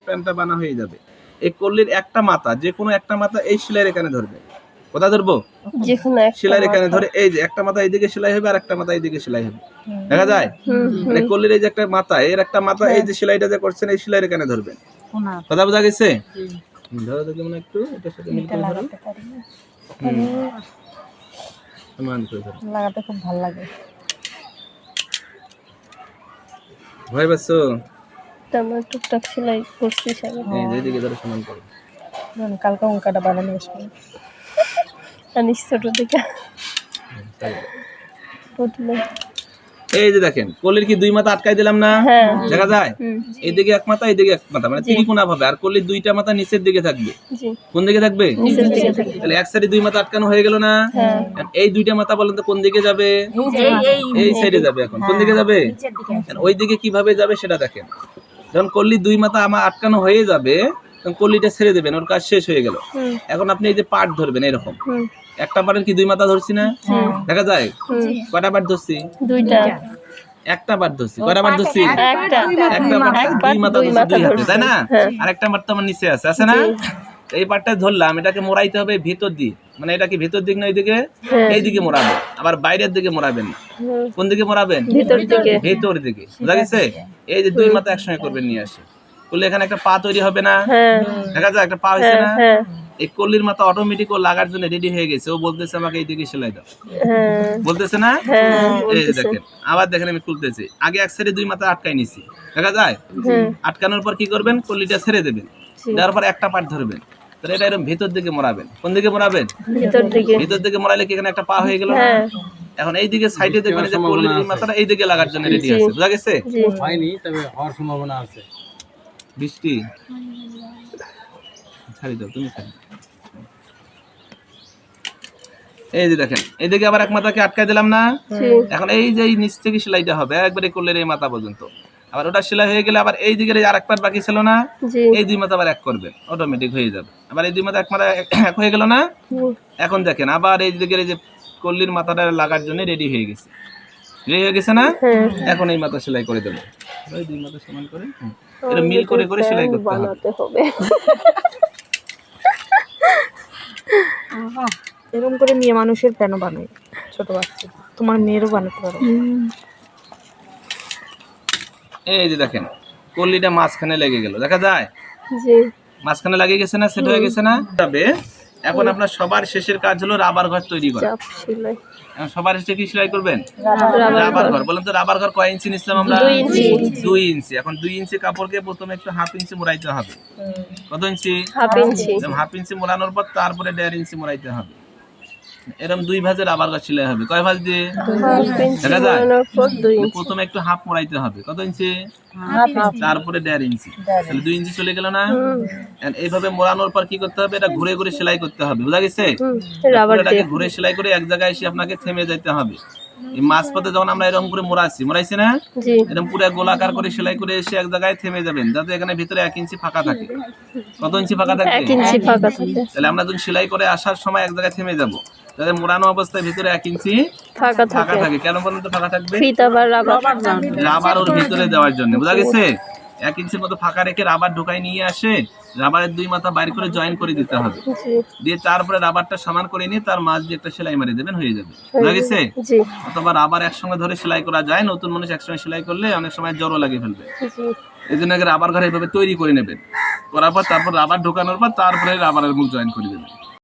প্যান্টটা বানা হয়ে যাবে। এই কল্লির একটা মাথা, যে কোনো একটা মাথা এই সেলাইয়ের এখানে ধরবে। কোথায় ধরবো? সেলাইয়ের এখানে ধরে এই যে একটা মাথা এইদিকে সেলাই হবে আর একটা মাথা এইদিকে সেলাই হবে, দেখা যায়? মানে কল্লির এই যে একটা মাথা, এর একটা মাথা এই যে সেলাইটা যে করছেন এই সেলাইয়ের এখানে ধরবেন। কথা বোঝা গেছে? ধরো তো কেমন একটু এটার সাথে মিল করে ধরো। সমান করে ধরো, লাগাতে খুব ভালো লাগে। ভয় পাচ্ছো? আমরা টুকটাক সেলাই করছি সবাই। এই যে এদিকে ধরো, সমান করো। কালকে অঙ্কাটা বানানো আসবে জানিস ছোট থেকে এই যে দেখেন কলির কি দুই মাথা আটকাই দিলাম না, দেখা যায়? এইদিকে এক মাথা এইদিকে এক মাথা, মানে ত্রিকোণা ভাবে। আর কলির দুইটা মাথা নিচের দিকে থাকবে। কোন দিকে থাকবে? তাহলে এক সাইডে দুই মাথা আটকানো হয়ে গেল না? এই দুইটা মাথা বলেন তো কোন দিকে যাবে? এই সাইডে যাবে। এখন কোন দিকে যাবে? ওই দিকে কিভাবে যাবে সেটা দেখেন। যখন কলির দুই মাথা আমার আটকানো হয়ে যাবে তখন কলিটা ছেড়ে দেবেন, ওর কাজ শেষ হয়ে গেল। এখন আপনি এই যে পার্ট ধরবেন এরকম, একটা পার্টের কি দুই মাথা ধরছি না, দেখা যায়? কয়টা পার্ট ধরছি? দুইটা। একটা পার্ট ধরছি, কয়টা পার্ট ধরছি? একটা পার্ট, দুই মাথা ধরছি দুই হাতে, তাই না? আর একটা পার্ট তো আমার নিচে আছে, আছে না? এই পার্টটা ধরলাম, এটাকে মোড়াইতে হবে ভিতর দিক, মানে এটা কি ভিতর দিক না এইদিকে? এইদিকে মোড়াবেন, আবার বাইরের দিকে মোড়াবেন না। কোন দিকে মোড়াবেন? ভিতর দিকে। বুঝা গেছে? এই যে দুই মাথা একসঙ্গে করবেন, নিয়ে আসে করলে এখানে একটা পা তৈরি হবে না, দেখা যায়? একটা পা হয়েছে না? এই কল্লির মাথা অটোমেটিক ও লাগার জন্য রেডি হয়ে গেছে। ও বলতেছে আমাকে এইদিকে সেলাই দাও, বলতেছে না? এই দেখেন, আবার দেখেন আমি খুলতেছি। আগে এক সাইডে দুই মাথা আটকাই নিছি, দেখা যায়? আটকানোর পর কি করবেন? কল্লিটা ছেড়ে দেবেন, দেওয়ার পর একটা পার্ট ধরবেন। তাহলে এটা এরকম ভিতর দিকে মোড়াবেন। কোন দিকে মোড়াবেন? ভিতর দিকে মোড়াইলে কি এখানে একটা পা হয়ে গেল না? এখন এইদিকে সাইডে দেখবেন যে কল্লির মাথাটা এইদিকে লাগার জন্য রেডি আছে। বুঝা গেছে? হয়নি, তবে হওয়ার সম্ভাবনা আছে। বৃষ্টি ছাড়ি দাও, তুমি ছাড়ি। এই যে দেখেন, এইদিকে আবার এক মাথাকে আটকাই দিলাম না? এখন এই যে নিচ থেকে সেলাইটা হবে একবারে কল্লের এই মাথা পর্যন্ত। আবার ওটা সেলাই হয়ে গেলে আবার এই দিকের আর এক পার্ট বাকি ছিল না, এই দুই মাথা আবার এক করবেন, অটোমেটিক হয়ে যাবে। আবার এই দুই মাথা এক মাথা এক হয়ে গেল না? এখন দেখেন আবার এই দিকের যে কল্লির মাথাটা লাগার জন্য রেডি হয়ে গেছে, রেডি হয়ে গেছে না? এখন এই মাথা সেলাই করে দেবো, ওই দুই মাথা সমান করে এটা মিল করে করে সেলাই করতে হবে। এরকম করে মেয়ে মানুষের প্যানও বানায়, ছোট বাচ্চা, তোমার মেয়েরও বানাতে পারো। এই যে দেখেন কল্লিটা মাঝখানে লেগে গেল, দেখা যায়? মাঝখানে লাগিয়ে গেছে না? সেট হয়ে গেছে না? তবে এখন আপনার সবার শেষের কাজ হলো রাবার ঘর তৈরি করা। সবার শেষে কি সেলাই করবেন? রাবার ঘর। বলেন তো রাবার ঘর কয় ইঞ্চি নিছিলাম আমরা? 2 ইঞ্চি। এখন 2 ইঞ্চি কাপড়কে প্রথমে একটু হাফ ইঞ্চি মোড়াইতে হবে। কত ইঞ্চি? হাফ ইঞ্চি মোড়ানোর পর তারপরে 1.5 ইঞ্চি মোড়াইতে হবে। এরকম দুই ভাঁজে রাবার ঘর সেলাই হবে। কয় ভাঁজ দিয়ে? দেখা যায়? প্রথমে একটু হাফ মোড়াইতে হবে। কত ইঞ্চি? তারপরে 1.5 ইঞ্চি। তাহলে 2 ইঞ্চি চলে গেল না? এইভাবে মোড়ানোর পর কি করতে হবে? এটা ঘুরে ঘুরে সেলাই করতে হবে। বুঝা গেছে? রাবারটাকে ঘুরে সেলাই করে এক জায়গায় এসে আপনাকে থেমে যেতে হবে। এই মাঝপথে যখন আমরা এরকম করে মোড়াইছি না, এরকম পুরো গোলাকার করে সেলাই করে এসে এক জায়গায় থেমে যাবেন, যাতে এখানে ভিতরে 1 ইঞ্চি ফাঁকা থাকে। কত ইঞ্চি ফাঁকা থাকে? 1 ইঞ্চি ফাঁকা থাকে। তাহলে আমরা যখন সেলাই করে আসার সময় এক জায়গায় থেমে যাব, যাতে মোড়ানো অবস্থায় ভিতরে 1 ইঞ্চি ফাঁকা থাকে। কেন পর্যন্ত ফাঁকা থাকবে? রাবার ওর ভিতরে দেওয়ার জন্য। বুঝা গেছে? 1 ইঞ্চির মতো ফাঁকা রেখে রাবার ঢোকাই নিয়ে আসে রাবারের দুই মাথা বাইর করে জয়েন করে দিতে হবে, দিয়ে তারপরে রাবারটা সমান করে নিয়ে তার মাঝ দিয়ে একটা সেলাই মারি দেবেন, হয়ে যাবে। বুঝা গেছে? অথবা রাবার একসঙ্গে ধরে সেলাই করা যায়, নতুন মানুষ একসঙ্গে সেলাই করলে অনেক সময় জড়ো লাগিয়ে ফেলবে। এই জন্য আগে রাবার ঘর এইভাবে তৈরি করে নেবেন, করার পর তারপর রাবার ঢোকানোর পর তারপরে রাবারের মুখ জয়েন করে দেবেন।